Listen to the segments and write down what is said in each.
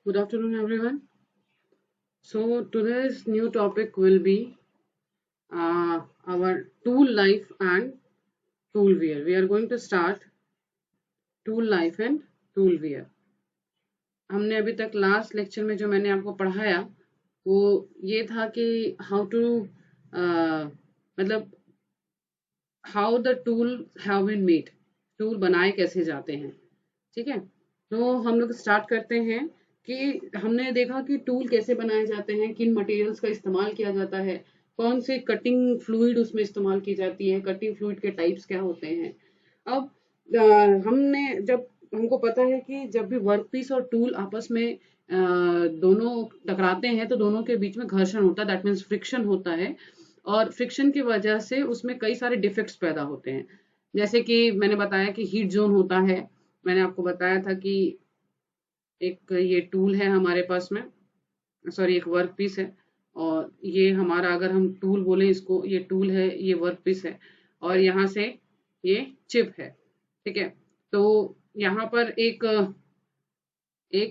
Good afternoon, everyone. So, today's new topic will be our tool life and tool wear. We are going to start tool life and tool wear. हमने अभी तक last lecture में जो मैंने आपको पढ़ाया वो ये था कि हाउ टू मतलब how the tool have been made, tool बनाए कैसे जाते हैं। ठीक है, तो हम लोग स्टार्ट करते हैं कि हमने देखा कि टूल कैसे बनाए जाते हैं, किन मटेरियल्स का इस्तेमाल किया जाता है, कौन से कटिंग फ्लूइड उसमें इस्तेमाल की जाती है, कटिंग फ्लूइड के टाइप्स क्या होते हैं। अब हमने जब हमको पता है कि जब भी वर्कपीस और टूल आपस में दोनों टकराते हैं तो दोनों के बीच में घर्षण होता है, दैट मीन्स फ्रिक्शन होता है। और फ्रिक्शन की वजह से उसमें कई सारे डिफेक्ट्स पैदा होते हैं। जैसे कि मैंने बताया कि हीट जोन होता है। मैंने आपको बताया था कि एक ये टूल है हमारे पास में, सॉरी एक वर्क पीस है। और ये हमारा, अगर हम टूल बोले इसको, ये टूल है, ये वर्क पीस है, और यहाँ से ये चिप है। ठीक है, तो यहाँ पर एक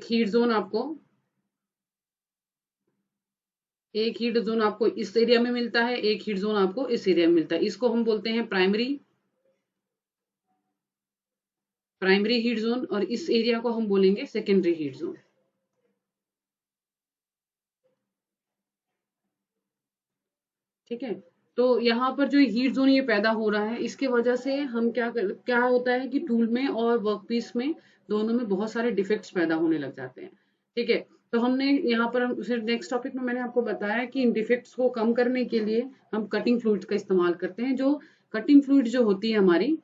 हीट जोन आपको एक हीट जोन आपको इस एरिया में मिलता है, एक हीट जोन आपको इस एरिया में मिलता है। इसको हम बोलते हैं प्राइमरी हीट जोन, और इस एरिया को हम बोलेंगे सेकेंडरी हीट जोन। ठीक है, तो यहाँ पर जो हीट जोन ये पैदा हो रहा है, इसके वजह से हम क्या होता है कि टूल में और वर्कपीस में दोनों में बहुत सारे डिफेक्ट्स पैदा होने लग जाते हैं। ठीक है, तो हमने यहाँ पर फिर नेक्स्ट टॉपिक में मैंने आपको बताया कि इन डिफेक्ट्स को कम करने के लिए हम कटिंग फ्लूइड का इस्तेमाल करते हैं। जो कटिंग फ्लूइड जो होती है हमारी,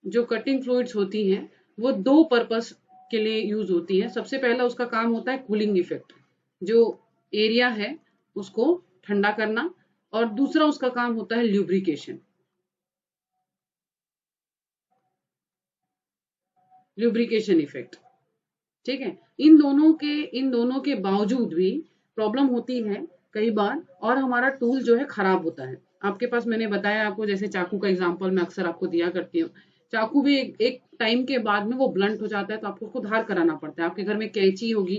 जो कटिंग फ्लूइड्स होती हैं वो दो पर्पस के लिए यूज होती है। सबसे पहला उसका काम होता है कूलिंग इफेक्ट, जो एरिया है उसको ठंडा करना, और दूसरा उसका काम होता है ल्यूब्रिकेशन, ल्यूब्रिकेशन इफेक्ट। ठीक है, इन दोनों के बावजूद भी प्रॉब्लम होती है कई बार, और हमारा टूल जो है खराब होता है। आपके पास मैंने बताया आपको, जैसे चाकू का एग्जांपल मैं अक्सर आपको दिया करती हूँ। चाकू भी एक टाइम के बाद में वो ब्लंट हो जाता है, तो आपको उसको धार कराना पड़ता है। आपके घर में कैंची होगी,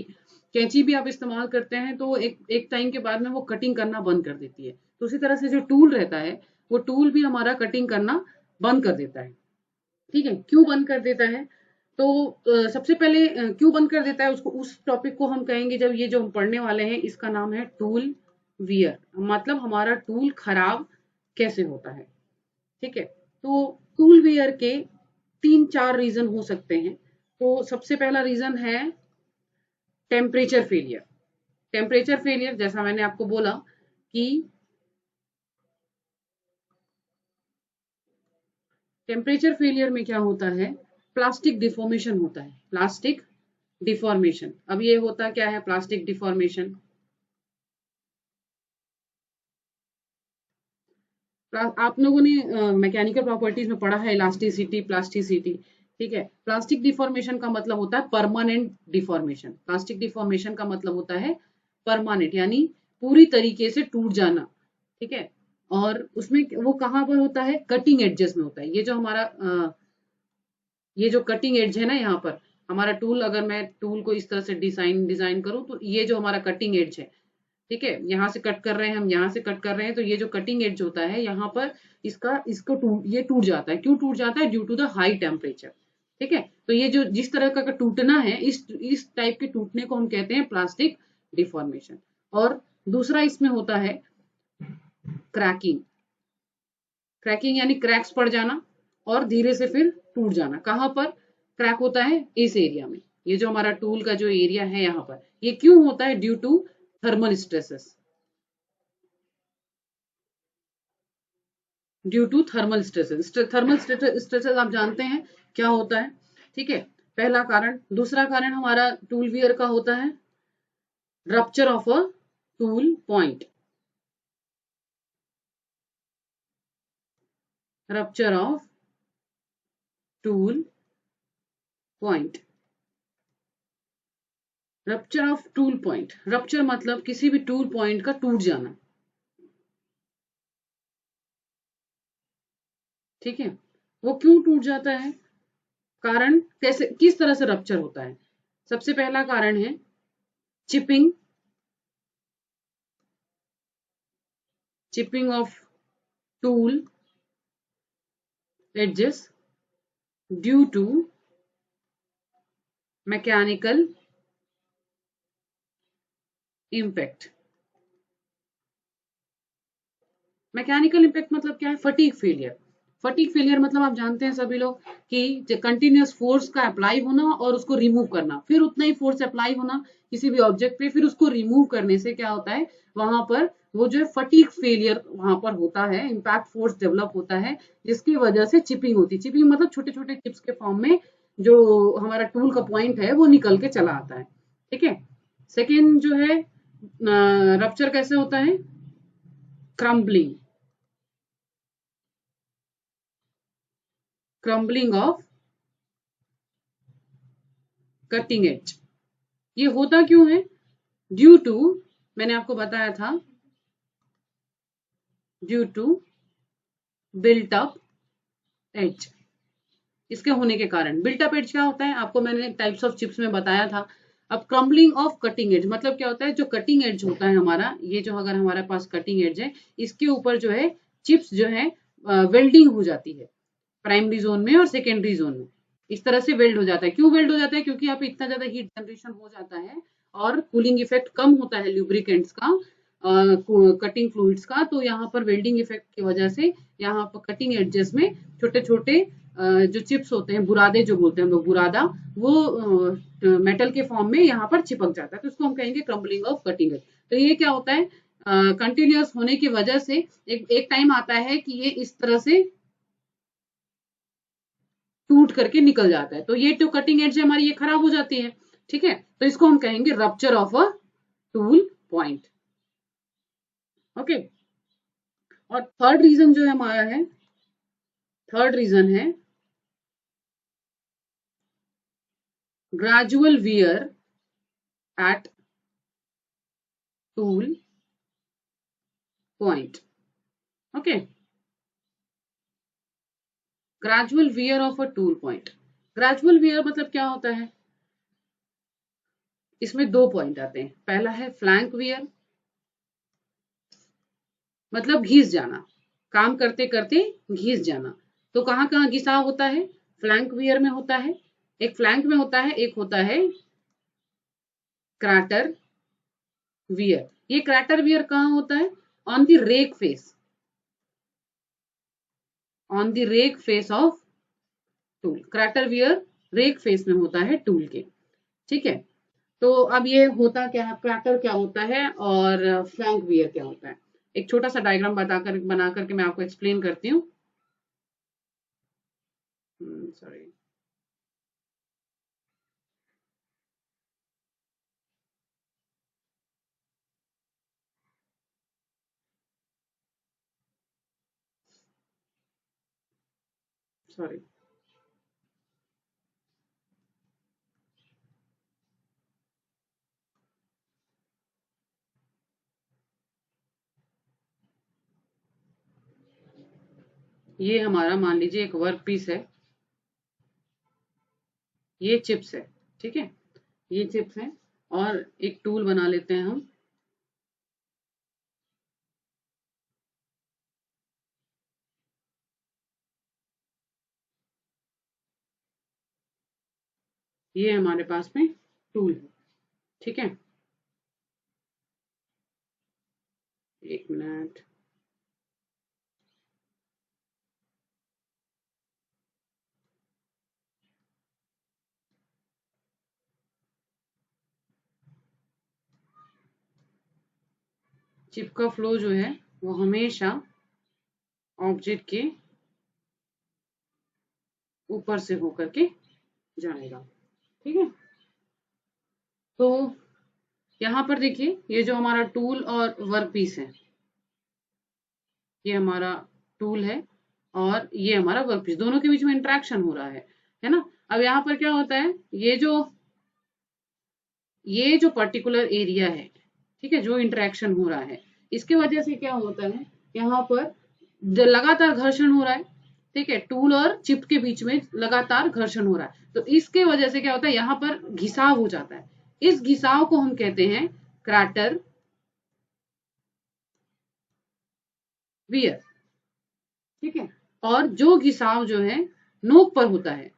कैंची भी आप इस्तेमाल करते हैं तो एक टाइम के बाद में वो कटिंग करना बंद कर देती है। तो उसी तरह से जो टूल रहता है, वो टूल भी हमारा कटिंग करना बंद कर देता है। ठीक है, क्यों बंद कर देता है? तो सबसे पहले क्यों बंद कर देता है उसको, उस टॉपिक को हम कहेंगे जब ये जो हम पढ़ने वाले हैं इसका नाम है टूल वियर, मतलब हमारा टूल खराब कैसे होता है। ठीक है, तो टूल वियर के 3-4 रीजन हो सकते हैं। तो सबसे पहला रीजन है टेम्परेचर फेलियर। टेम्परेचर फेलियर, जैसा मैंने आपको बोला कि टेम्परेचर फेलियर में क्या होता है, प्लास्टिक डिफॉर्मेशन होता है। प्लास्टिक डिफॉर्मेशन, अब ये होता क्या है प्लास्टिक डिफॉर्मेशन? आप लोगों ने मैकेनिकल प्रॉपर्टीज में पढ़ा है इलास्टिसिटी, प्लास्टिसिटी। ठीक है, प्लास्टिक डिफॉर्मेशन का मतलब होता है परमानेंट डिफॉर्मेशन। प्लास्टिक डिफॉर्मेशन का मतलब होता है परमानेंट, यानी पूरी तरीके से टूट जाना। ठीक है, और उसमें वो कहाँ पर होता है, कटिंग एडजेस में होता है। ये जो हमारा ये जो कटिंग एड्ज है ना, यहाँ पर हमारा टूल, अगर मैं टूल को इस तरह से डिजाइन डिजाइन करूं तो ये जो हमारा कटिंग एड्ज है, ठीक है, यहाँ से कट कर रहे हैं हम, यहाँ से कट कर रहे हैं, तो ये जो कटिंग एड्ज होता है यहाँ पर इसको ये टूट जाता है। क्यों टूट जाता है? Due to the high temperature. ठीक है, तो ये जो जिस तरह का टूटना है, इस टाइप के टूटने को हम कहते हैं प्लास्टिक डिफॉर्मेशन। और दूसरा इसमें होता है क्रैकिंग। क्रैकिंग यानी क्रैक्स पड़ जाना और धीरे से फिर टूट जाना। कहाँ पर क्रैक होता है? इस एरिया में। ये जो हमारा टूल का जो एरिया है यहाँ पर, ये क्यों होता है? Due to thermal stresses. Due to thermal stresses. Thermal stresses आप जानते हैं क्या होता है। ठीक है, पहला कारण। दूसरा कारण हमारा टूल वियर का होता है rupture of a tool point. Rupture of tool point. Rupture of tool point, rupture मतलब किसी भी टूल पॉइंट का टूट जाना। ठीक है, वो क्यों टूट जाता है? कारण कैसे, किस तरह से रप्चर होता है? सबसे पहला कारण है chipping, chipping of tool edges due to mechanical impact. Mechanical impact मतलब क्या है? Fatigue failure. फटीग फेलियर मतलब आप जानते हैं सभी लोग कि कंटिन्यूअस फोर्स का अप्लाई होना और उसको रिमूव करना, फिर उतना ही फोर्स अप्लाई होना किसी भी ऑब्जेक्ट पे, फिर उसको रिमूव करने से क्या होता है, वहां पर वो जो है फटीग फेलियर वहां पर होता है, इम्पैक्ट फोर्स डेवलप होता है, जिसकी वजह से चिपिंग होती है। चिपिंग मतलब छोटे छोटे चिप्स के फॉर्म में जो हमारा टूल का पॉइंट है वो निकल के चला आता है। ठीक है। सेकेंड जो है रप्चर कैसे होता है? Crumbling, crumbling of cutting edge. ये होता क्यों है? ड्यू टू, मैंने आपको बताया था, due to built up edge. इसके होने के कारण बिल्ट अप एज क्या होता है आपको मैंने टाइप्स ऑफ चिप्स में बताया था। अब क्रम्बलिंग ऑफ कटिंग एज मतलब क्या होता है? जो कटिंग एज होता है हमारा, ये जो अगर हमारे पास कटिंग एज है, इसके ऊपर जो है चिप्स जो है वेल्डिंग हो जाती है, प्राइमरी जोन में और सेकेंडरी जोन में। इस तरह से वेल्ड हो जाता है। क्यों वेल्ड हो जाता है? क्योंकि यहाँ पे इतना ज्यादा हीट जनरेशन हो जाता है और कूलिंग इफेक्ट कम होता है ल्यूब्रिकेंट्स का, कटिंग फ्लूइड्स का, तो यहाँ पर वेल्डिंग इफेक्ट की वजह से यहाँ पर कटिंग एडजेस में छोटे छोटे जो चिप्स होते हैं, बुरादे जो बोलते हैं हम लोग, बुरादा, वो मेटल के फॉर्म में यहाँ पर चिपक जाता है, तो इसको हम कहेंगे क्रम्बलिंग ऑफ कटिंग एज। तो ये क्या होता है? कंटिन्यूअस होने की वजह से एक टाइम आता है कि ये इस तरह से टूट करके निकल जाता है, तो ये जो कटिंग एज है हमारी ये खराब हो जाती है। ठीक है, तो इसको हम कहेंगे rupture of a tool point. Okay. और थर्ड रीजन जो है हमारा है, थर्ड रीजन है gradual wear at tool point. Okay, gradual wear of a tool point. Gradual wear मतलब क्या होता है? इसमें दो पॉइंट आते हैं। पहला है फ्लैंक वियर, मतलब घिस जाना, काम करते करते घिस जाना। तो कहाँ कहाँ घिसाव होता है? फ्लैंक वियर में होता है, एक फ्लैंक में होता है, एक होता है क्रैटर वियर। ये क्रैटर वियर कहाँ होता है? On the rake face, on the rake face of tool. Crater wear rake face में होता है टूल के। ठीक है, तो अब ये होता क्या है, क्रैटर क्या होता है और फ्लैंक वियर क्या होता है, एक छोटा सा डायग्राम बना करके मैं आपको एक्सप्लेन करती हूँ। Sorry, sorry. ये हमारा मान लीजिए एक वर्क पीस है, ये चिप्स है। ठीक है, ये चिप्स है और एक टूल बना लेते हैं हम। ये हमारे पास में टूल है। ठीक है, एक मिनट। चिप का फ्लो जो है वो हमेशा ऑब्जेक्ट के ऊपर से होकर के जाएगा। ठीक है, तो यहाँ पर देखिए, ये जो हमारा टूल और वर्क पीस है, ये हमारा टूल है और ये हमारा वर्क पीस, दोनों के बीच में इंटरेक्शन हो रहा है ना। अब यहाँ पर क्या होता है, ये जो पर्टिकुलर एरिया है, ठीक है, जो इंटरेक्शन हो रहा है, इसके वजह से क्या होता है, यहाँ पर लगातार घर्षण हो रहा है। ठीक है, टूल और चिप के बीच में लगातार घर्षण हो रहा है, तो इसके वजह से क्या होता है, यहाँ पर घिसाव हो जाता है। इस घिसाव को हम कहते हैं क्रैटर वियर। ठीक है, और जो घिसाव जो है नोक पर होता है,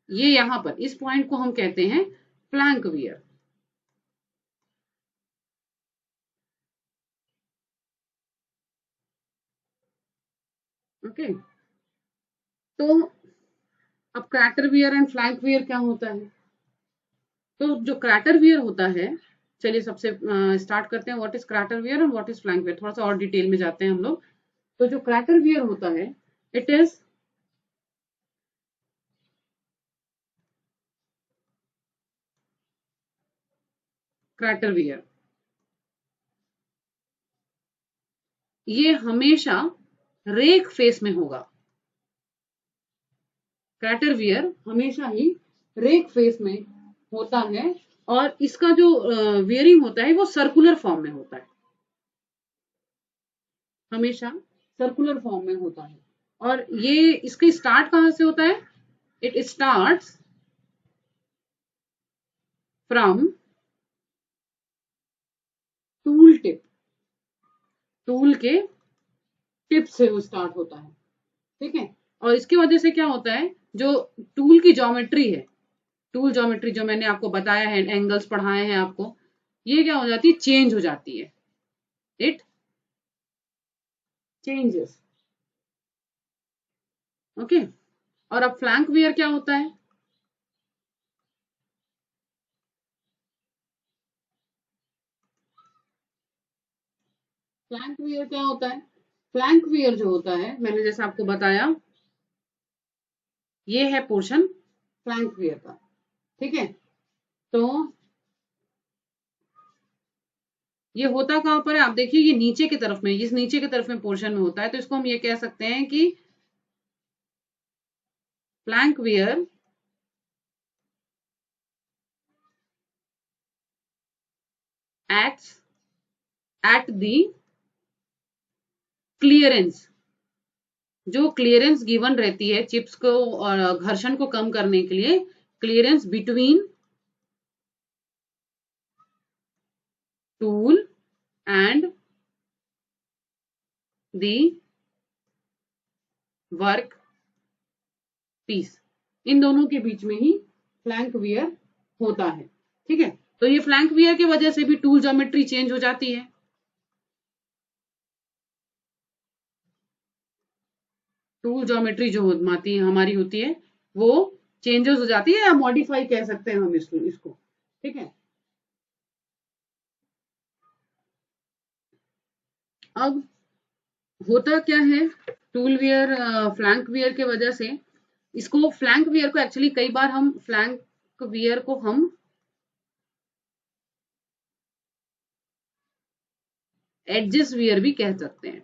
ये यहाँ पर इस पॉइंट को हम कहते हैं फ्लैंक वियर। ओके, तो अब crater wear and flank wear क्या होता है? तो जो क्रैटर वियर होता है, चलिए सबसे स्टार्ट करते हैं, what is crater wear and what is flank wear, थोड़ा सा और डिटेल में जाते हैं हम लोग। तो जो क्रैटर वियर होता है, इट इज क्रैटर वियर, ये हमेशा रेक फेस में होगा। क्रैटर वियर हमेशा ही रेक फेस में होता है, और इसका जो वियरिंग होता है वो सर्कुलर फॉर्म में होता है, हमेशा सर्कुलर फॉर्म में होता है। और ये इसका स्टार्ट कहां से होता है? It starts from tool tip, tool के टिप से वो स्टार्ट होता है। ठीक है, और इसकी वजह से क्या होता है, जो टूल की ज्योमेट्री है, टूल ज्योमेट्री जो मैंने आपको बताया है, एंगल्स पढ़ाए हैं आपको, ये क्या हो जाती है, चेंज हो जाती है, इट चेंजेस। ओके, और अब फ्लैंक वियर क्या होता है? फ्लैंक वियर क्या होता है? फ्लैंक वियर जो होता है, मैंने जैसे आपको बताया, ये है पोर्शन फ्लैंक वियर का। ठीक है, तो ये होता कहां पर है, आप देखिए, ये नीचे की तरफ में, इस नीचे की तरफ में पोर्शन में होता है, तो इसको हम ये कह सकते हैं कि flank wear acts at the clearance, जो क्लियरेंस गिवन रहती है चिप्स को और घर्षण को कम करने के लिए, clearance between tool and the work piece, इन दोनों के बीच में ही फ्लैंक वियर होता है। ठीक है, तो ये फ्लैंक वियर की वजह से भी टूल ज्योमेट्री चेंज हो जाती है। टूल ज्योमेट्री जो हमारी होती है, वो चेंजेस हो जाती है, या मॉडिफाई कह सकते हैं हम इसको। ठीक है, अब होता क्या है, टूल वियर फ्लैंक वियर के वजह से, इसको फ्लैंक वियर को एक्चुअली कई बार हम फ्लैंक वियर को हम एडजेस वियर भी कह सकते हैं।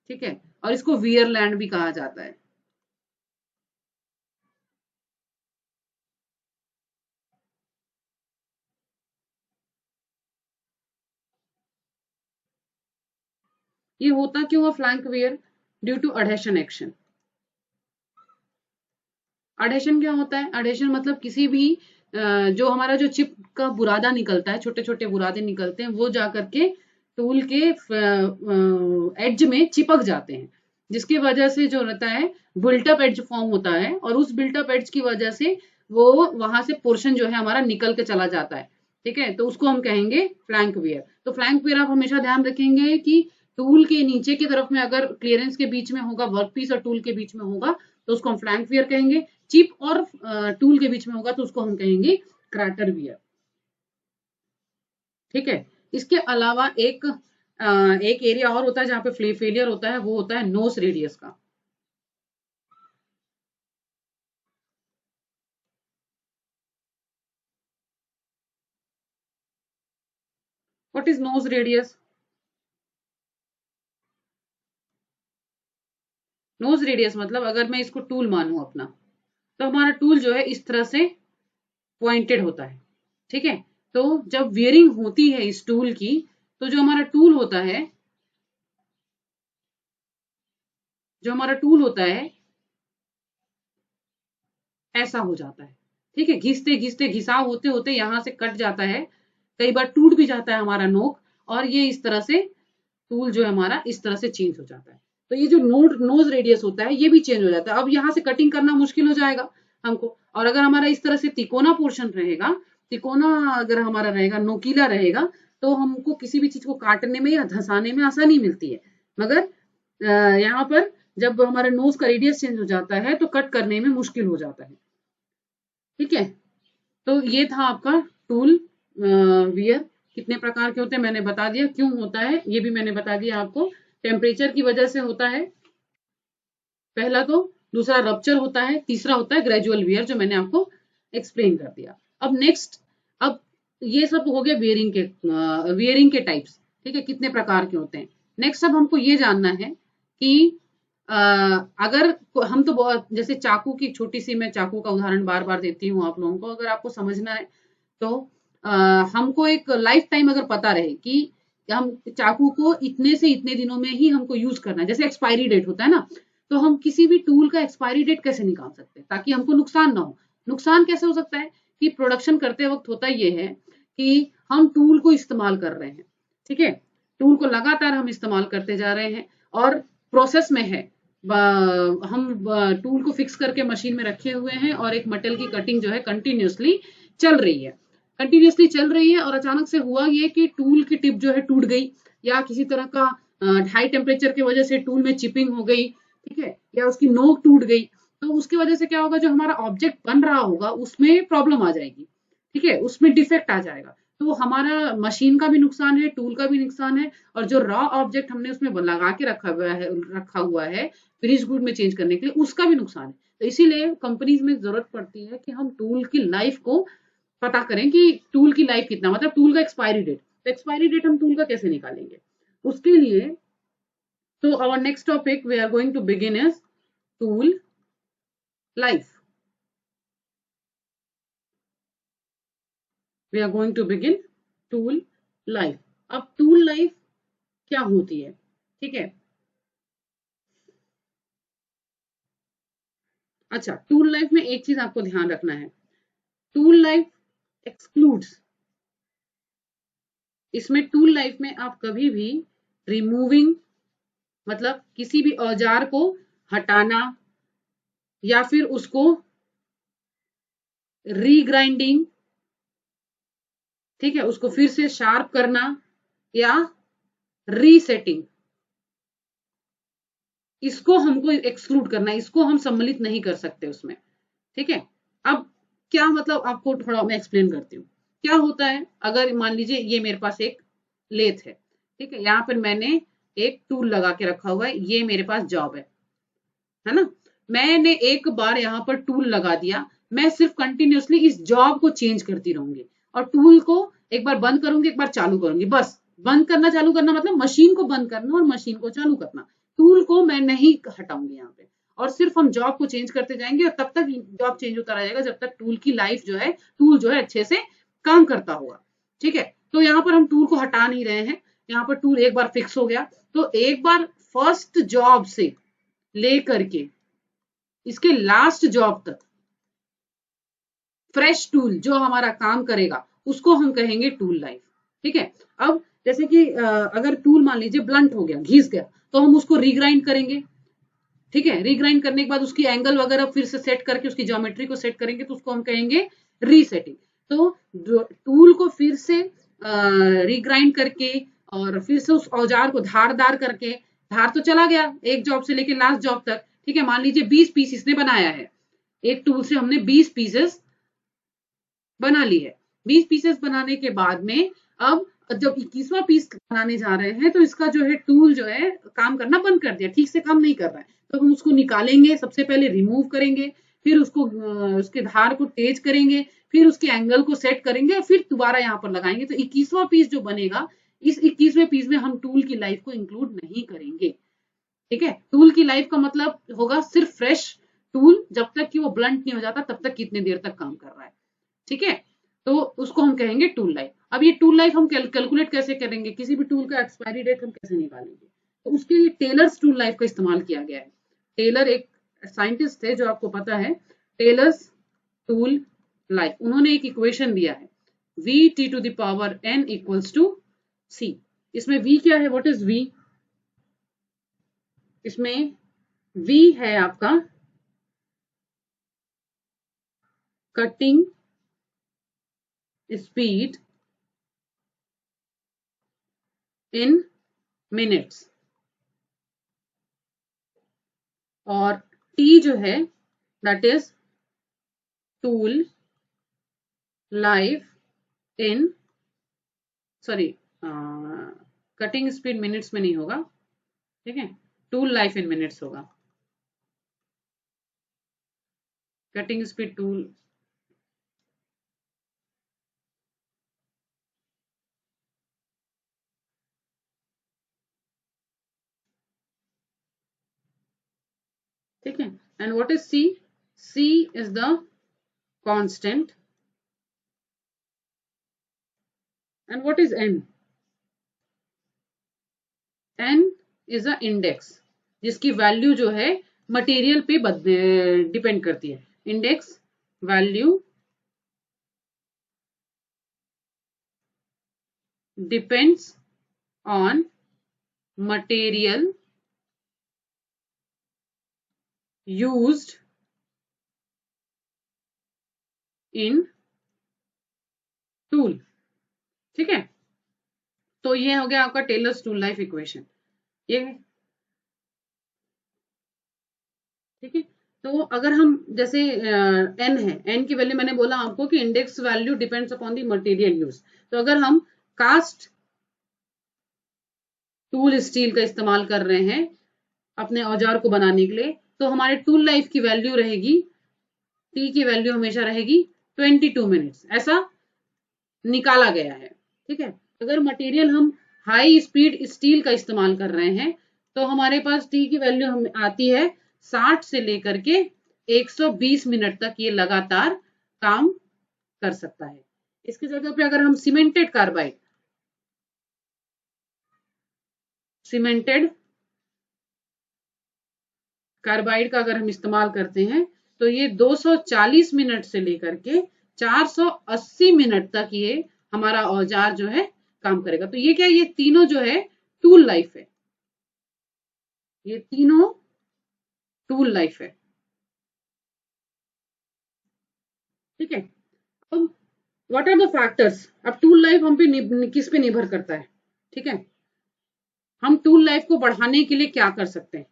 ठीक है, और इसको वियर लैंड भी कहा जाता है। ये होता क्यों है flank wear? Due to adhesion action. Adhesion क्या होता है? अडेशन मतलब किसी भी जो हमारा जो चिप का बुरादा निकलता है, छोटे छोटे बुरादे निकलते हैं, वो जाकर के टूल के एड्ज में चिपक जाते हैं, जिसकी वजह से जो रहता है बिल्टअप एड्ज फॉर्म होता है, और उस बिल्टअप एड्ज की वजह से वो वहां से पोर्शन जो है हमारा निकल के चला जाता है। ठीक है, तो उसको हम कहेंगे फ्लैंक वियर। तो फ्लैंक वियर आप हमेशा ध्यान रखेंगे कि टूल के नीचे की तरफ में अगर क्लियरेंस के बीच में होगा, वर्कपीस और टूल के बीच में होगा, तो उसको हम फ्लैंक वियर कहेंगे। चिप और टूल के बीच में होगा तो उसको हम कहेंगे क्रैटर वियर। ठीक है, इसके अलावा एक एरिया और होता है जहां पे फेलियर होता है, वो होता है नोस रेडियस का। What is nose radius? Nose radius मतलब, अगर मैं इसको टूल मानूं अपना, तो हमारा टूल जो है इस तरह से पॉइंटेड होता है। ठीक है, तो जब वियरिंग होती है इस टूल की, तो जो हमारा टूल होता है जो हमारा टूल होता है ऐसा हो जाता है। ठीक है, घिसते घिसते घिसाव होते होते यहां से कट जाता है, कई बार टूट भी जाता है हमारा नोक, और ये इस तरह से टूल जो है हमारा इस तरह से चेंज हो जाता है। तो ये जो नोज रेडियस होता है ये भी चेंज हो जाता है। अब यहाँ से कटिंग करना मुश्किल हो जाएगा हमको, और अगर हमारा इस तरह से तिकोना पोर्शन रहेगा, तिकोना अगर हमारा रहेगा, नोकीला रहेगा, तो हमको किसी भी चीज को काटने में या धंसाने में आसानी मिलती है। मगर यहाँ पर जब हमारे नोज का रेडियस चेंज हो जाता है तो कट करने में मुश्किल हो जाता है। ठीक है, तो ये था आपका टूल वियर। कितने प्रकार के होते हैं मैंने बता दिया, क्यों होता है ये भी मैंने बता दिया आपको। टेम्परेचर की वजह से होता है पहला, तो दूसरा रप्चर होता है, तीसरा होता है ग्रेजुअल वियर जो मैंने आपको एक्सप्लेन कर दिया। अब नेक्स्ट, अब ये सब हो गया वियरिंग के टाइप्स। ठीक है, कितने प्रकार के होते हैं। नेक्स्ट अब हमको ये जानना है कि अगर हम तो बहुत, जैसे चाकू की छोटी सी, मैं चाकू का उदाहरण बार बार देती हूँ आप लोगों को, अगर आपको समझना है तो हमको एक लाइफ टाइम अगर पता रहे कि हम चाकू को इतने से इतने दिनों में ही हमको यूज करना है, जैसे एक्सपायरी डेट होता है ना, तो हम किसी भी टूल का एक्सपायरी डेट कैसे निकाल सकते हैं ताकि हमको नुकसान ना हो। नुकसान कैसे हो सकता है कि प्रोडक्शन करते वक्त होता ये है कि हम टूल को इस्तेमाल कर रहे हैं, ठीक है, टूल को लगातार हम इस्तेमाल करते जा रहे हैं और प्रोसेस में है, हम टूल को फिक्स करके मशीन में रखे हुए हैं और एक मेटल की कटिंग जो है कंटिन्यूसली चल रही है, कंटिन्यूसली चल रही है, और अचानक से हुआ ये कि टूल की टिप जो है टूट गई, या किसी तरह का हाई टेम्परेचर की वजह से टूल में चिपिंग हो गई, ठीक है, या उसकी नोक टूट गई, तो उसकी वजह से क्या होगा, जो हमारा ऑब्जेक्ट बन रहा होगा उसमें प्रॉब्लम आ जाएगी, ठीक है, उसमें डिफेक्ट आ जाएगा, तो हमारा मशीन का भी नुकसान है, टूल का भी नुकसान है, और जो रॉ ऑब्जेक्ट हमने उसमें लगा के रखा हुआ है फिनिश गुड में चेंज करने के लिए, उसका भी नुकसान है। तो इसीलिए कंपनीज में जरूरत पड़ती है कि हम टूल की लाइफ को पता करें कि टूल की लाइफ कितना, मतलब टूल का एक्सपायरी डेट, तो एक्सपायरी डेट हम टूल का कैसे निकालेंगे उसके लिए। तो our next topic we are going to begin is tool life. We are going to begin tool life. अब tool life क्या होती है, ठीक है। अच्छा, टूल लाइफ में एक चीज आपको ध्यान रखना है, टूल लाइफ एक्सक्लूड्स, इसमें टूल लाइफ में आप कभी भी रिमूविंग, मतलब किसी भी औजार को हटाना या फिर उसको रीग्राइंडिंग, ठीक है, उसको फिर से शार्प करना या रीसेटिंग, इसको हमको एक्सक्लूड करना है, इसको हम सम्मिलित नहीं कर सकते उसमें, ठीक है। अब क्या मतलब, आपको थोड़ा मैं एक्सप्लेन करती हूँ क्या होता है। अगर मान लीजिए ये मेरे पास एक लेथ है, ठीक है, यहाँ पर मैंने एक टूल लगा के रखा हुआ है, ये मेरे पास जॉब है ना, मैंने एक बार यहाँ पर टूल लगा दिया, मैं सिर्फ कंटिन्यूसली इस जॉब को चेंज करती रहूंगी, और टूल को एक बार बंद करूंगी, एक बार चालू करूंगी, बस बंद करना चालू करना, मतलब मशीन को बंद करना और मशीन को चालू करना, टूल को मैं नहीं हटाऊंगी यहाँ पे, और सिर्फ हम जॉब को चेंज करते जाएंगे, और तब तक जॉब चेंज होता रहेगा जब तक टूल की लाइफ जो है, टूल जो है अच्छे से काम करता होगा, ठीक है। तो यहाँ पर हम टूल को हटा नहीं रहे हैं, यहाँ पर टूल एक बार फिक्स हो गया, तो एक बार फर्स्ट जॉब से लेकर के इसके लास्ट जॉब तक फ्रेश टूल जो हमारा काम करेगा उसको हम कहेंगे टूल लाइफ, ठीक है। अब जैसे कि अगर टूल मान लीजिए ब्लंट हो गया, घिस गया, तो हम उसको रीग्राइंड करेंगे, ठीक है, रीग्राइंड करने के बाद उसकी एंगल वगैरह फिर से सेट करके उसकी ज्योमेट्री को सेट करेंगे, तो उसको हम कहेंगे रीसेटिंग। तो टूल को फिर से रीग्राइंड करके और फिर से उस औजार को धारदार करके, धार तो चला गया एक जॉब से लेके लास्ट जॉब तक, ठीक है, मान लीजिए 20 पीस इसने बनाया है, एक टूल से हमने 20 पीसेस बना ली है, 20 पीसेस बनाने के बाद में अब जब 21वां पीस बनाने जा रहे हैं, तो इसका जो है टूल जो है काम करना बंद कर दिया, ठीक से काम नहीं कर रहा है, तो हम उसको निकालेंगे, सबसे पहले रिमूव करेंगे, फिर उसको उसके धार को तेज करेंगे, फिर उसके एंगल को सेट करेंगे और फिर दोबारा यहाँ पर लगाएंगे, तो 21वां पीस जो बनेगा, इस 21वें पीस में हम टूल की लाइफ को इंक्लूड नहीं करेंगे, ठीक है। टूल की लाइफ का मतलब होगा सिर्फ फ्रेश टूल, जब तक कि वो ब्लंट नहीं हो जाता तब तक कितने देर तक काम कर रहा है, ठीक है, तो उसको हम कहेंगे टूल लाइफ। अब ये टूल लाइफ हम कैलकुलेट कैसे करेंगे, किसी भी टूल का एक्सपायरी डेट हम कैसे निकालेंगे, तो उसके लिए टेलर्स टूल लाइफ का इस्तेमाल किया गया है। टेलर एक साइंटिस्ट थे जो आपको पता है, टेलर्स टूल लाइफ, उन्होंने एक इक्वेशन दिया है Vt to the power n equals to C। इसमें V क्या है, व्हाट इज V? इसमें V है आपका कटिंग स्पीड इन मिनट्स, और T जो है that is tool life in, sorry cutting speed minutes में नहीं होगा, ठीक है, टूल लाइफ इन मिनट्स होगा। कटिंग स्पीड टूल, ठीक है। And what is C? C is the constant. And what is N? N is a index जिसकी value जो है मटेरियल पे डिपेंड करती है। Index value depends on material used in tool, ठीक है। तो ये हो गया आपका टेलर्स टूल लाइफ इक्वेशन, ये है, ठीक है। तो अगर हम जैसे एन है, एन की वैल्यू मैंने बोला आपको कि index value depends upon the material use. तो अगर हम कास्ट टूल स्टील का इस्तेमाल कर रहे हैं अपने औजार को बनाने के लिए, तो हमारे टूल लाइफ की वैल्यू रहेगी, टी की वैल्यू हमेशा रहेगी 22 मिनट्स, ऐसा निकाला गया है, ठीक है। अगर मटेरियल हम हाई स्पीड स्टील का इस्तेमाल कर रहे हैं तो हमारे पास टी की वैल्यू आती है 60 से लेकर के 120 मिनट तक ये लगातार काम कर सकता है। इसकी जगह पे अगर हम सीमेंटेड कार्बाइड का अगर हम इस्तेमाल करते हैं तो ये 240 मिनट से लेकर के 480 मिनट तक ये हमारा औजार जो है काम करेगा। तो ये क्या है, ये तीनों जो है टूल लाइफ है, ये तीनों टूल लाइफ है, ठीक है। अब व्हाट आर द फैक्टर्स, अब टूल लाइफ हम पे किस पे निर्भर करता है, ठीक है। हम टूल लाइफ को बढ़ाने के लिए क्या कर सकते हैं?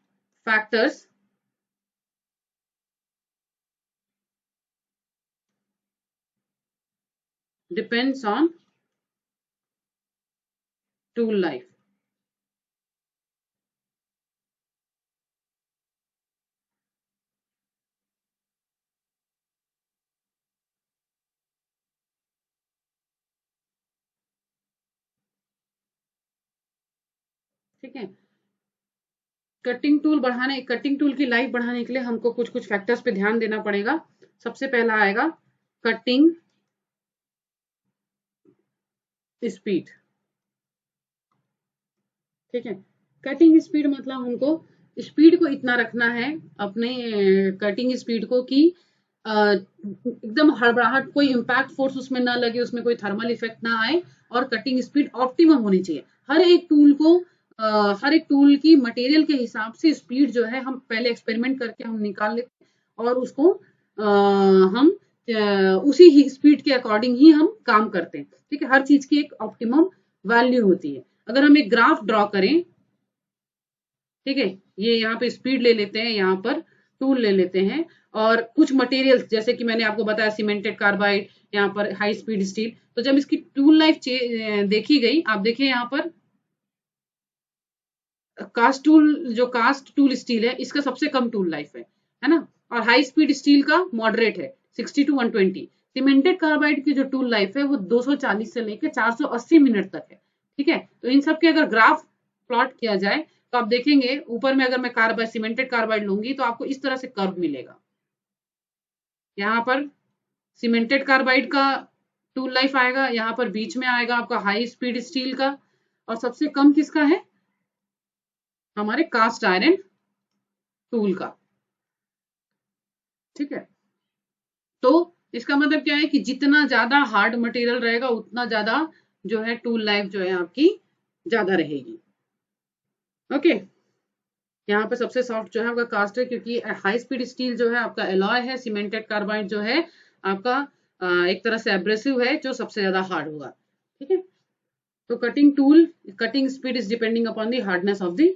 Factors depends on tool life, ठीक है। कटिंग टूल की लाइफ बढ़ाने के लिए हमको कुछ कुछ फैक्टर्स पे ध्यान देना पड़ेगा। सबसे पहला आएगा कटिंग स्पीड, ठीक है। कटिंग स्पीड मतलब हमको स्पीड को इतना रखना है अपने कटिंग स्पीड को कि एकदम हड़बड़ाहट, कोई इम्पैक्ट फोर्स उसमें ना लगे, उसमें कोई थर्मल इफेक्ट ना आए, और कटिंग स्पीड ऑप्टिमम होनी चाहिए। हर एक टूल की मटेरियल के हिसाब से स्पीड जो है हम पहले एक्सपेरिमेंट करके हम निकाल लेते हैं और उसको हम उसी ही स्पीड के अकॉर्डिंग ही हम काम करते हैं, ठीक है। हर चीज की एक ऑप्टिमम वैल्यू होती है। अगर हम एक ग्राफ ड्रॉ करें, ठीक है, ये यहाँ पे स्पीड ले लेते हैं, यहाँ पर टूल ले लेते हैं, और कुछ मटेरियल्स जैसे कि मैंने आपको बताया सीमेंटेड कार्बाइड, यहाँ पर हाई स्पीड स्टील, तो जब इसकी टूल लाइफ देखी गई, आप देखिए यहाँ पर कास्ट टूल स्टील है, इसका सबसे कम टूल लाइफ है ना, और हाई स्पीड स्टील का मॉडरेट है 60 to 120। सीमेंटेड कार्बाइड की जो टूल लाइफ है वो 240 से लेकर 480 मिनट तक है, ठीक है। तो इन सब के अगर ग्राफ प्लॉट किया जाए तो आप देखेंगे ऊपर में, अगर मैं सीमेंटेड कार्बाइड लूंगी तो आपको इस तरह से कर्व मिलेगा। यहाँ पर सीमेंटेड कार्बाइड का टूल लाइफ आएगा, यहाँ पर बीच में आएगा आपका हाई स्पीड स्टील का, और सबसे कम किसका है, हमारे कास्ट आयरन टूल का। ठीक है, तो इसका मतलब क्या है कि जितना ज्यादा हार्ड मटेरियल रहेगा उतना ज्यादा जो है टूल लाइफ जो है आपकी ज्यादा रहेगी। ओके, यहाँ पे सबसे सॉफ्ट जो है आपका कास्ट है, क्योंकि हाई स्पीड स्टील जो है आपका एलॉय है। सीमेंटेड कार्बाइड जो है आपका एक तरह से एब्रेसिव है, जो सबसे ज्यादा हार्ड होगा। ठीक है, तो cutting speed is depending upon the hardness of the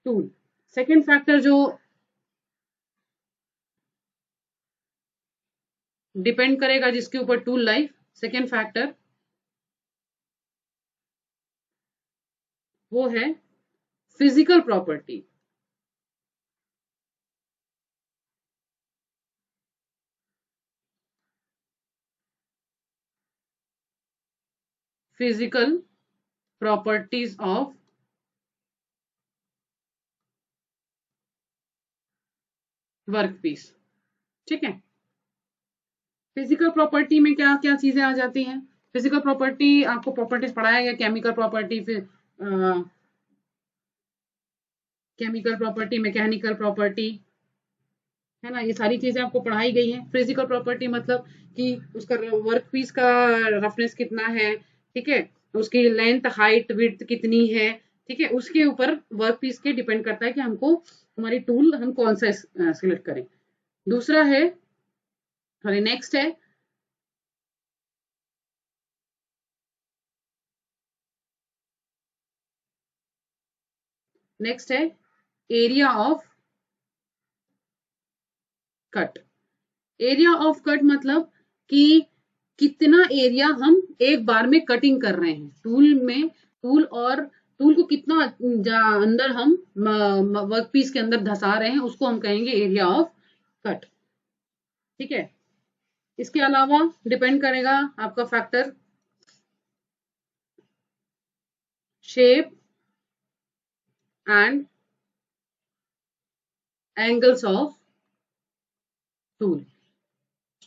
tool. Second factor जो डिपेंड करेगा जिसके ऊपर टूल लाइफ, सेकेंड फैक्टर वो है physical property. Physical properties of work piece. ठीक है, फिजिकल प्रॉपर्टी में क्या क्या चीजें आ जाती हैं? फिजिकल प्रॉपर्टी आपको प्रॉपर्टीज पढ़ाया गया, chemical property, chemical property, mechanical property, है ना, ये सारी चीजें आपको पढ़ाई गई हैं। फिजिकल प्रॉपर्टी मतलब कि उसका वर्क पीस का रफनेस कितना है, ठीक है, उसकी लेंथ हाइट विड्थ कितनी है, ठीक है, उसके ऊपर वर्क पीस के डिपेंड करता है कि हमको हमारी टूल हम कौन सा सिलेक्ट करें। दूसरा है, सॉरी नेक्स्ट है area of cut. Area of cut मतलब कि कितना एरिया हम एक बार में कटिंग कर रहे हैं टूल में, टूल को कितना अंदर हम वर्क पीस के अंदर धसा रहे हैं, उसको हम कहेंगे एरिया ऑफ कट। ठीक है, इसके अलावा डिपेंड करेगा आपका factor shape and angles of tool.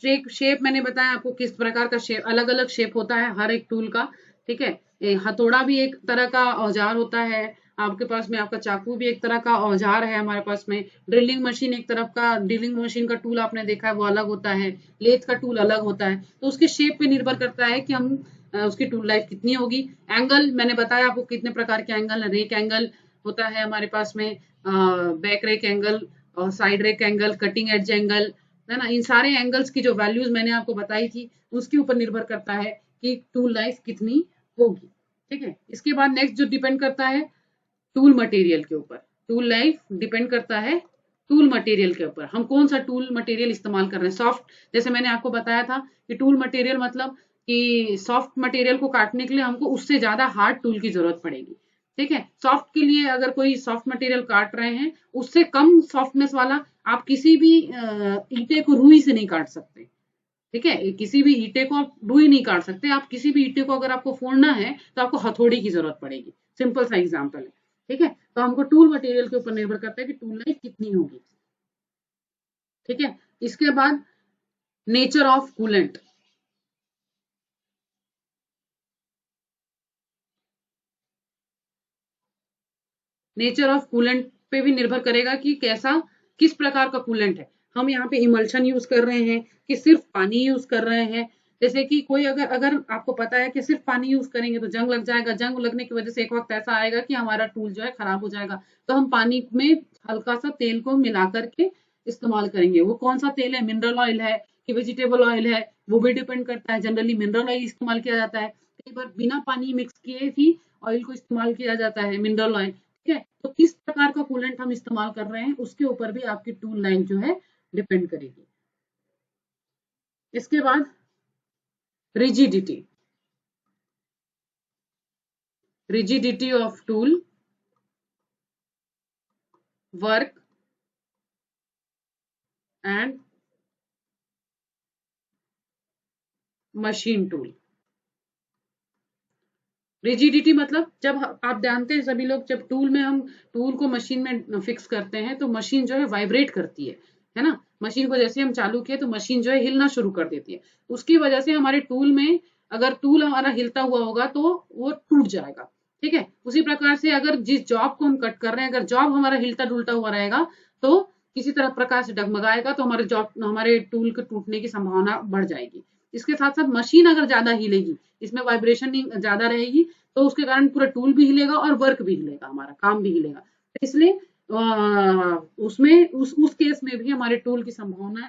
Shape मैंने बताया आपको किस प्रकार का शेप, अलग अलग शेप होता है हर एक टूल का। ठीक है, हथौड़ा भी एक तरह का औजार होता है, आपके पास में आपका चाकू भी एक तरह का औजार है, हमारे पास में ड्रिलिंग मशीन एक तरफ का, ड्रिलिंग मशीन का टूल आपने देखा है वो अलग होता है, लेथ का टूल अलग होता है। तो उसके शेप पे निर्भर करता है कि हम उसकी टूल लाइफ कितनी होगी। एंगल मैंने बताया आपको कितने प्रकार के एंगल, रेक एंगल होता है हमारे पास में, बैक रेक एंगल और side rake angle, cutting edge angle, है ना, इन सारे एंगल्स की जो वैल्यूज मैंने आपको बताई थी उसके ऊपर निर्भर करता है कि टूल लाइफ कितनी होगी। ठीक है, इसके बाद नेक्स्ट जो डिपेंड करता है टूल मटेरियल के ऊपर। टूल लाइफ डिपेंड करता है टूल मटेरियल के ऊपर, हम कौन सा टूल मटेरियल इस्तेमाल कर रहे हैं। सॉफ्ट, जैसे मैंने आपको बताया था कि टूल मटेरियल मतलब कि सॉफ्ट मटेरियल को काटने के लिए हमको उससे ज्यादा हार्ड टूल की जरूरत पड़ेगी। ठीक है, सॉफ्ट के लिए अगर कोई सॉफ्ट मटेरियल काट रहे हैं, उससे कम सॉफ्टनेस वाला आप किसी भी ईंटे को रुई से नहीं काट सकते। ठीक है, किसी भी ईंटे को आप रुई नहीं काट सकते, आप किसी भी ईंटे को अगर आपको फोड़ना है तो आपको हथौड़ी की जरूरत पड़ेगी। सिंपल सा एग्जांपल है। ठीक है, तो हमको टूल मटेरियल के ऊपर निर्भर करता है कि टूल लाइफ कितनी होगी। ठीक है, इसके बाद nature of coolant. Nature of coolant पे भी निर्भर करेगा कि कैसा, किस प्रकार का कूलेंट है। हम यहाँ पे इमल्शन यूज कर रहे हैं कि सिर्फ पानी यूज कर रहे हैं। जैसे कि कोई अगर अगर आपको पता है कि सिर्फ पानी यूज करेंगे तो जंग लग जाएगा, जंग लगने की वजह से एक वक्त ऐसा आएगा कि हमारा टूल जो है खराब हो जाएगा, तो हम पानी में हल्का सा तेल को मिला करके इस्तेमाल करेंगे। वो कौन सा तेल है, मिनरल ऑयल है कि वेजिटेबल ऑयल है, वो भी डिपेंड करता है। जनरली मिनरल ऑयल इस्तेमाल किया जाता है, कई बार बिना पानी मिक्स किए भी ऑयल को इस्तेमाल किया जाता है, मिनरल ऑयल। ठीक है, तो किस प्रकार का कूलेंट हम इस्तेमाल कर रहे हैं उसके ऊपर भी आपकी टूल लाइन जो है डिपेंड करेगी। इसके बाद rigidity. Rigidity of tool, work and machine tool. Rigidity मतलब जब आप जानते हैं सभी लोग, जब टूल में हम टूल को मशीन में फिक्स करते हैं तो मशीन जो है वाइब्रेट करती है ना। मशीन को जैसे हम चालू किए तो मशीन जो है हिलना शुरू कर देती है। उसकी वजह से हमारे टूल में, अगर टूल हमारा हिलता हुआ होगा तो वो टूट जाएगा। ठीक है, उसी प्रकार से अगर जिस जॉब को हम कट कर रहे हैं, अगर जॉब हमारा हिलता डुलता हुआ रहेगा तो किसी तरह प्रकाश डगमगाएगा तो हमारे टूल के टूटने की संभावना बढ़ जाएगी। इसके साथ साथ मशीन अगर ज्यादा हिलेगी, इसमें वाइब्रेशन ज्यादा रहेगी, तो उसके कारण पूरा टूल भी हिलेगा और वर्क भी हिलेगा, हमारा काम भी हिलेगा। इसलिए उसमें उस केस में भी हमारे टूल की संभावना,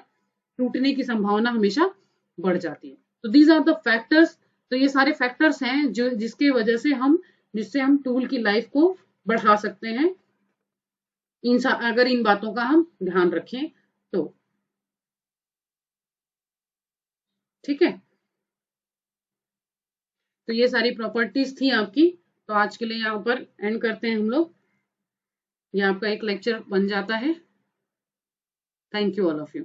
टूटने की संभावना हमेशा बढ़ जाती है। तो दीज आर द फैक्टर्स। तो ये सारे फैक्टर्स हैं जो जिससे हम टूल की लाइफ को बढ़ा सकते हैं, अगर इन बातों का हम ध्यान रखें तो। ठीक है, तो ये सारी प्रॉपर्टीज थी आपकी। तो आज के लिए यहाँ पर एंड करते हैं हम लोग। ये आपका एक लेक्चर बन जाता है। Thank you all of you.